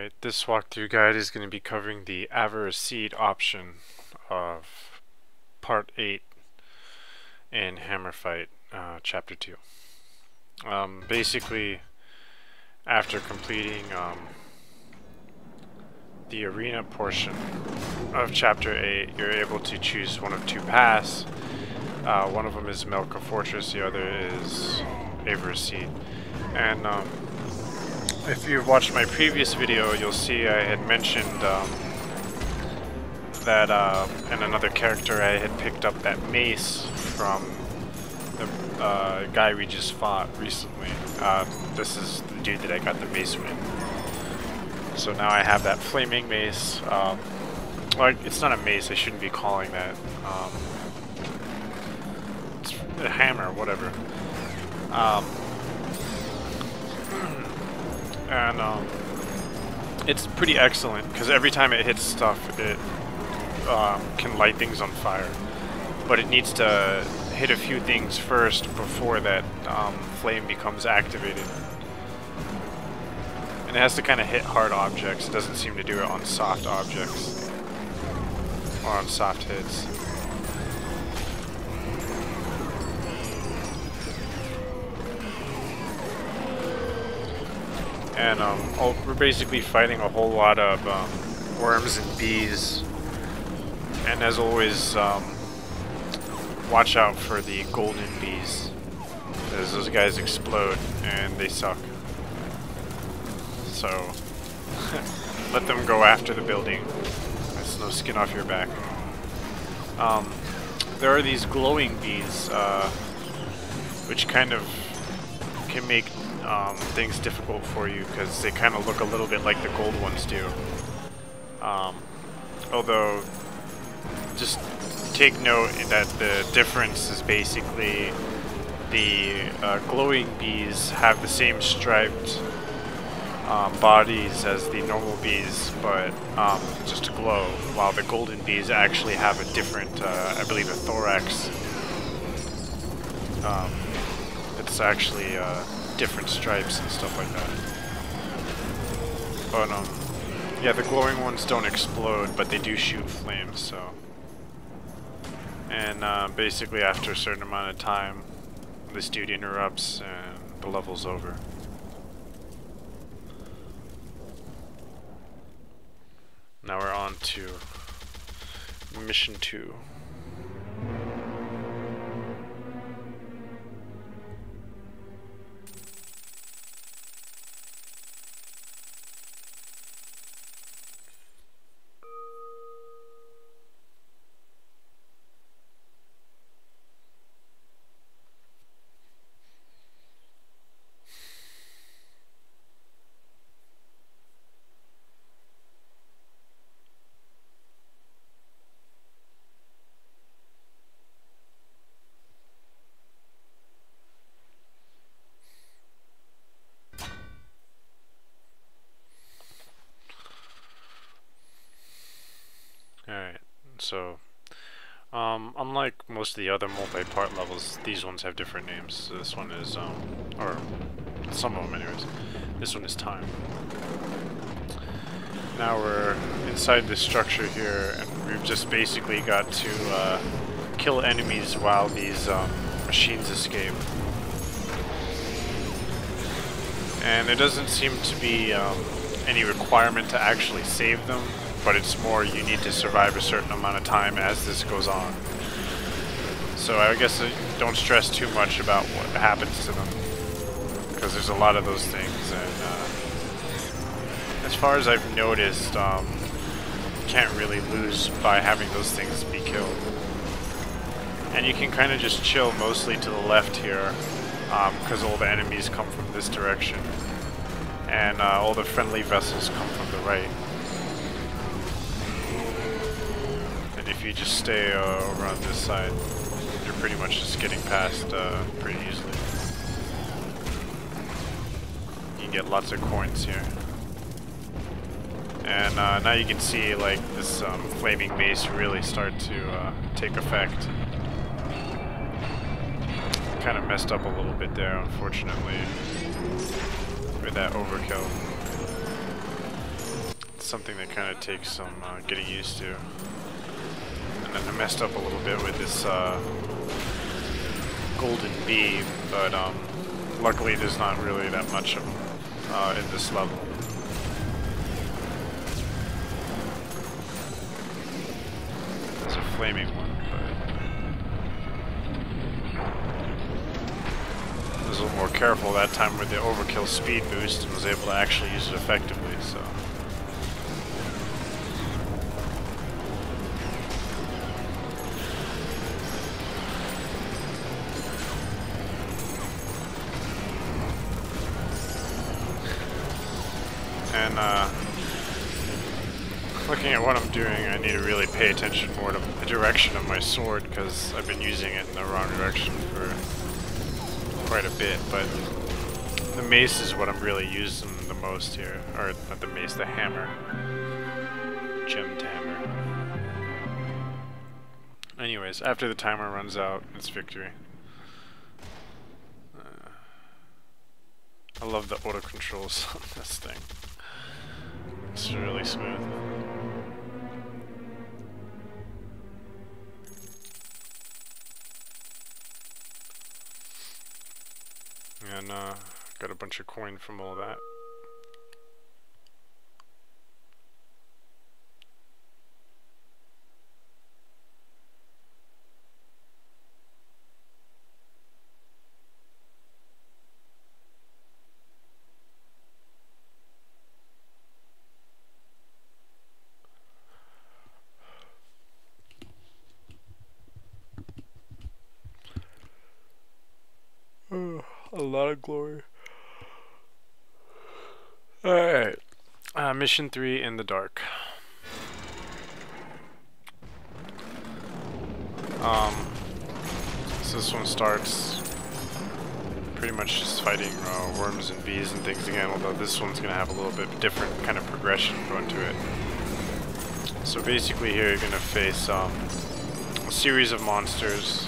Alright, this walkthrough guide is going to be covering the Aver Aseed option of Part 8 in Hammerfight, Chapter 2. Basically, after completing the arena portion of Chapter 8, you're able to choose one of two paths. One of them is Melka Fortress, the other is Aver Aseed. And if you've watched my previous video, you'll see I had mentioned that in another character I had picked up that mace from the guy we just fought recently. This is the dude that I got the mace with. So now I have that flaming mace. Well, it's not a mace, I shouldn't be calling that. It's a hammer, whatever. And it's pretty excellent because every time it hits stuff, it can light things on fire. But it needs to hit a few things first before that flame becomes activated. And it has to kind of hit hard objects. It doesn't seem to do it on soft objects or on soft hits. And we're basically fighting a whole lot of worms and bees. And as always, watch out for the golden bees, because those guys explode and they suck. So let them go after the building. That's no skin off your back. There are these glowing bees, which kind of can make things difficult for you because they kind of look a little bit like the gold ones do. Although, just take note that the difference is basically the glowing bees have the same striped bodies as the normal bees, but just glow, while the golden bees actually have a different, I believe, a thorax. It's actually different stripes and stuff like that. But yeah, the glowing ones don't explode, but they do shoot flames. So, and basically after a certain amount of time, this dude interrupts and the level's over. Now we're on to mission 2. Alright, so unlike most of the other multi-part levels, these ones have different names. So this one is, or some of them anyways, this one is time. Now we're inside this structure here, and we've just basically got to kill enemies while these machines escape. And there doesn't seem to be any requirement to actually save them, but it's more you need to survive a certain amount of time as this goes on. So I guess don't stress too much about what happens to them, because there's a lot of those things, and as far as I've noticed, you can't really lose by having those things be killed. And you can kind of just chill mostly to the left here, because all the enemies come from this direction, and all the friendly vessels come from the right. And if you just stay over on this side, you're pretty much just getting past pretty easily. You can get lots of coins here. And now you can see like this flaming mace really start to take effect. Kind of messed up a little bit there, unfortunately, with that overkill. It's something that kind of takes some getting used to. And then I messed up a little bit with this golden bee, but luckily there's not really that much of them in this level. There's a flaming one, but I was a little more careful that time with the overkill speed boost and was able to actually use it effectively, so. And looking at what I'm doing, I need to really pay attention more to the direction of my sword because I've been using it in the wrong direction for quite a bit, but the mace is what I'm really using the most here. Or not the mace, the hammer. Gemmed hammer. Anyways, after the timer runs out, it's victory. I love the auto controls on this thing. It's really smooth. And got a bunch of coin from all that. A lot of glory. Alright. Mission 3 in the dark. So this one starts pretty much just fighting worms and bees and things again, although this one's going to have a little bit different kind of progression going to it. So basically here you're going to face a series of monsters.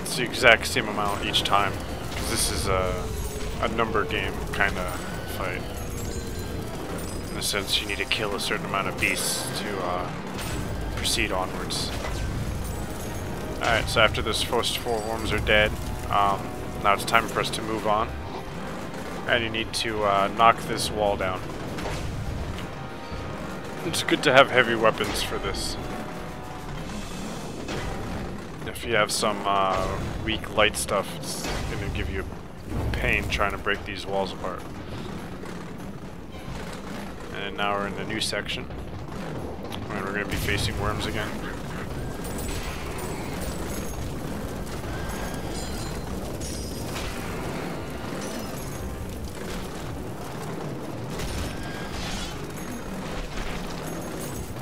It's the exact same amount each time, because this is a number game kind of fight. In the sense you need to kill a certain amount of beasts to proceed onwards. Alright, so after those first 4 worms are dead, now it's time for us to move on. And you need to knock this wall down. It's good to have heavy weapons for this. If you have some weak light stuff, it's going to give you pain trying to break these walls apart. And now we're in the new section. And we're going to be facing worms again.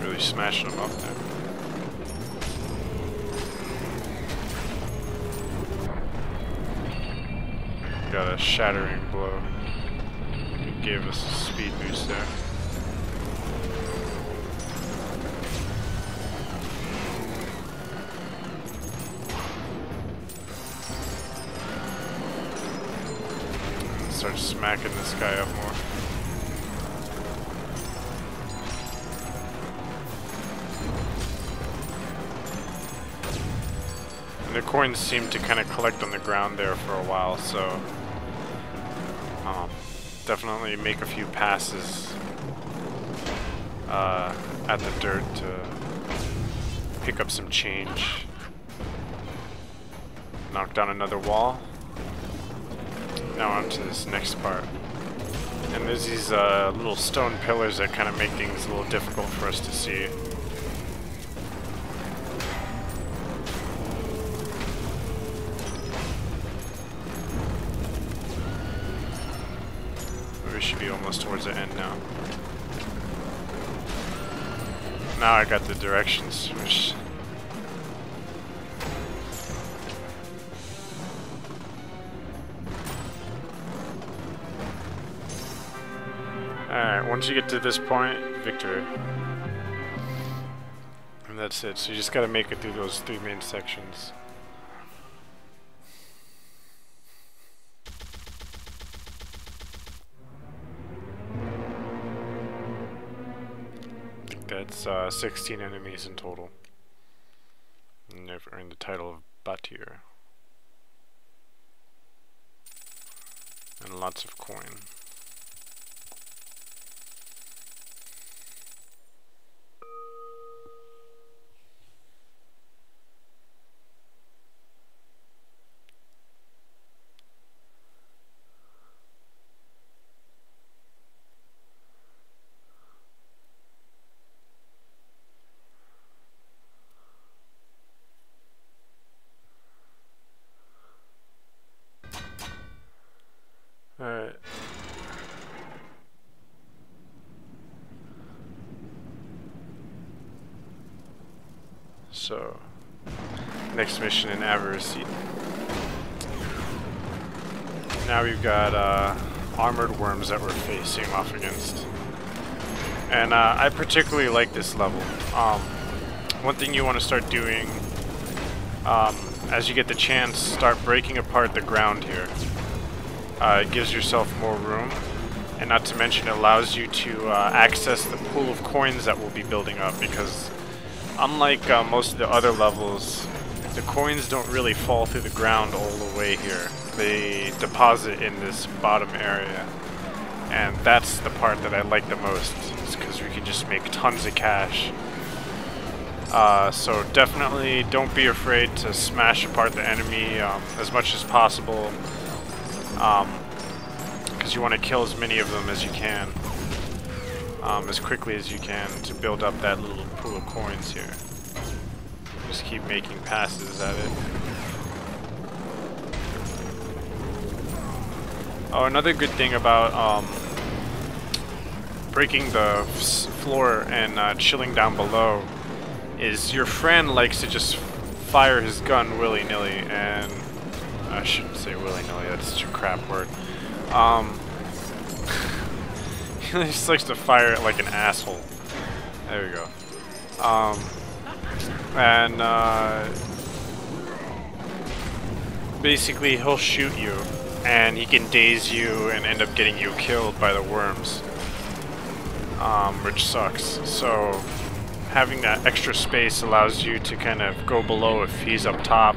Really smashing them up there. Got a shattering blow. It gave us a speed boost there. Start smacking this guy up more. And the coins seem to kind of collect on the ground there for a while, so definitely make a few passes at the dirt to pick up some change. Knock down another wall. Now on to this next part. And there's these little stone pillars that kind of make things a little difficult for us to see. We should be almost towards the end now. Now I got the directions switched. Alright, once you get to this point, victory. And that's it. So you just gotta make it through those 3 main sections. Yeah, it's 16 enemies in total. And they've earned the title of Batir. And lots of coin. Alright. So, next mission in Aver Aseed. Now we've got armored worms that we're facing off against. And I particularly like this level. One thing you want to start doing, as you get the chance, start breaking apart the ground here. It gives yourself more room, and not to mention it allows you to access the pool of coins that will be building up, because unlike most of the other levels, the coins don't really fall through the ground all the way here. They deposit in this bottom area, and that's the part that I like the most, because we can just make tons of cash. So definitely don't be afraid to smash apart the enemy as much as possible, because you want to kill as many of them as you can, as quickly as you can, to build up that little pool of coins here. Just keep making passes at it. Oh, another good thing about breaking the floor and chilling down below is your friend likes to just fire his gun willy-nilly, and I shouldn't say willy-nilly, that's such a crap word. He just likes to fire it like an asshole. There we go. And basically he'll shoot you, and he can daze you and end up getting you killed by the worms, which sucks. So having that extra space allows you to kind of go below if he's up top.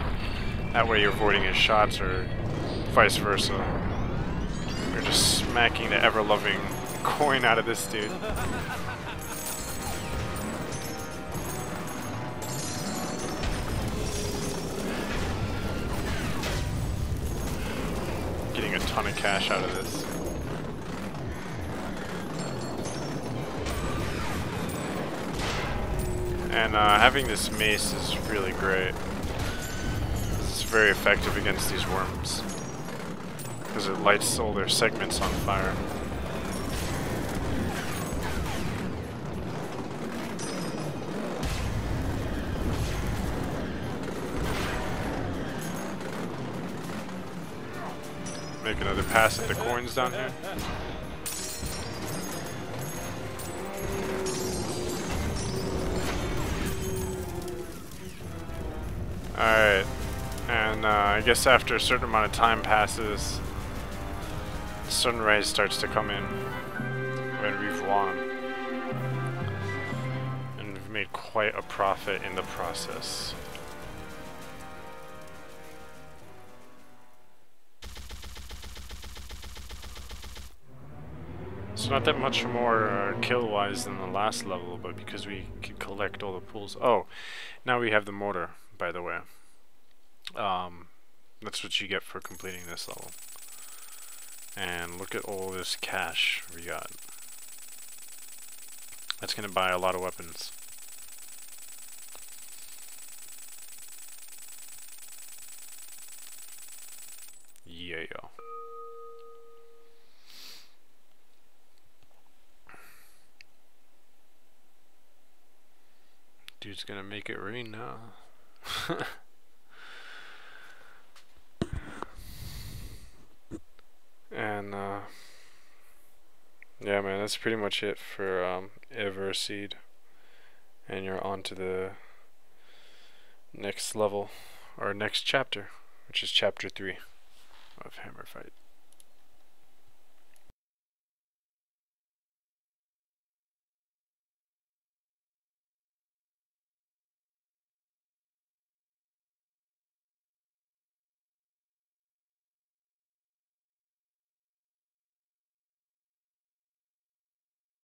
That way you're avoiding his shots, or vice versa. You're just smacking the ever-loving coin out of this dude. Getting a ton of cash out of this. And having this mace is really great. It's very effective against these worms, because it lights all their segments on fire. Make another pass at the coins down here. Alright, and I guess after a certain amount of time passes, sunrise starts to come in when we've won. And we've made quite a profit in the process. It's not that much more kill-wise than the last level, but because we could collect all the pools. Oh, now we have the mortar, by the way. That's what you get for completing this level. And look at all this cash we got. That's gonna buy a lot of weapons. Yeah. Dude's gonna make it rain now. And yeah, man, that's pretty much it for Aver Aseed. And you're on to the next level, or next chapter, which is chapter 3 of Hammerfight.